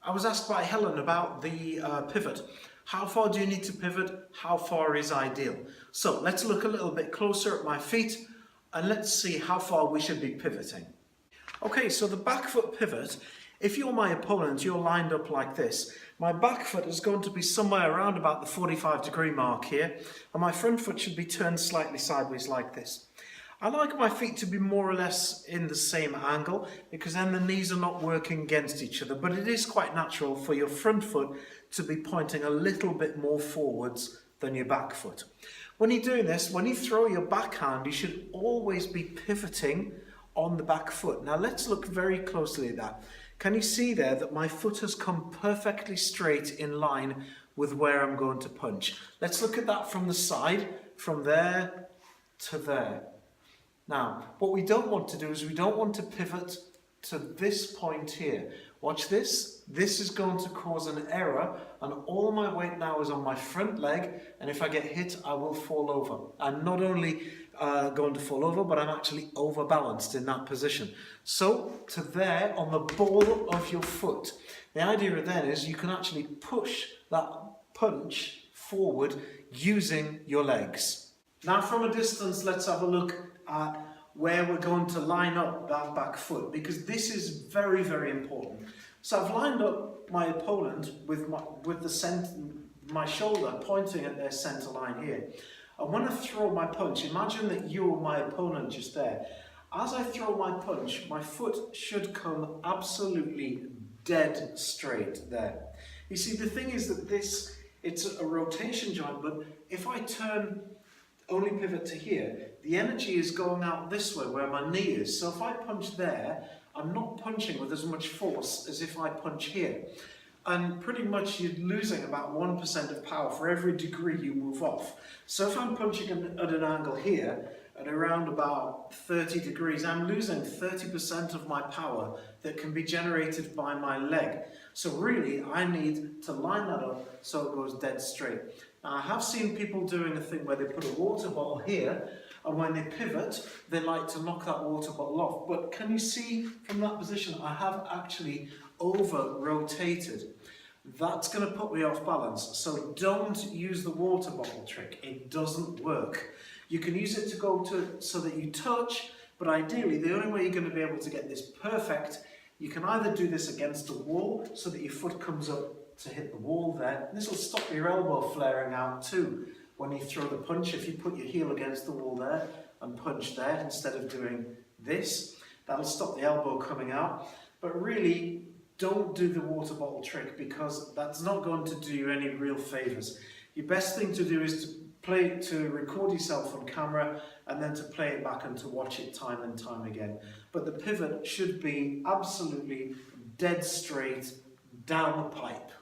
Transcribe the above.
I was asked by Helen about the pivot. How far do you need to pivot? How far is ideal? So let's look a little bit closer at my feet and let's see how far we should be pivoting. Okay, so the back foot pivot, if you're my opponent, you're lined up like this. My back foot is going to be somewhere around about the 45-degree mark here, and my front foot should be turned slightly sideways like this. I like my feet to be more or less in the same angle because then the knees are not working against each other, but it is quite natural for your front foot to be pointing a little bit more forwards than your back foot. When you're doing this, when you throw your backhand, you should always be pivoting on the back foot. Now let's look very closely at that. Can you see there that my foot has come perfectly straight in line with where I'm going to punch? Let's look at that from the side, from there to there. Now, what we don't want to do is we don't want to pivot to this point here. Watch this. This is going to cause an error, and all my weight now is on my front leg, and if I get hit, I will fall over. I'm not only going to fall over, but I'm actually overbalanced in that position. So, to there, on the ball of your foot. The idea then is you can actually push that punch forward using your legs. Now, from a distance, let's have a look at where we're going to line up that back foot, because this is very, very important. So I've lined up my opponent with my shoulder pointing at their center line here. And when I throw my punch, imagine that you're my opponent just there. As I throw my punch, my foot should come absolutely dead straight there. You see, the thing is that it's a rotation joint, but if I only pivot to here, the energy is going out this way where my knee is. So if I punch there, I'm not punching with as much force as if I punch here. And pretty much you're losing about 1% of power for every degree you move off. So if I'm punching at an angle here, at around about 30 degrees, I'm losing 30% of my power that can be generated by my leg. So really, I need to line that up so it goes dead straight. Now, I have seen people doing a thing where they put a water bottle here, and when they pivot, they like to knock that water bottle off. But can you see from that position, I have actually over-rotated. That's going to put me off balance. So don't use the water bottle trick. It doesn't work. You can use it to go to so that you touch, but ideally, the only way you're going to be able to get this perfect, you can either do this against a wall so that your foot comes up to hit the wall there. This will stop your elbow flaring out too. When you throw the punch, if you put your heel against the wall there and punch there instead of doing this, that'll stop the elbow coming out. But really, don't do the water bottle trick because that's not going to do you any real favours. Your best thing to do is to record yourself on camera and then to play it back and to watch it time and time again. But the pivot should be absolutely dead straight down the pipe.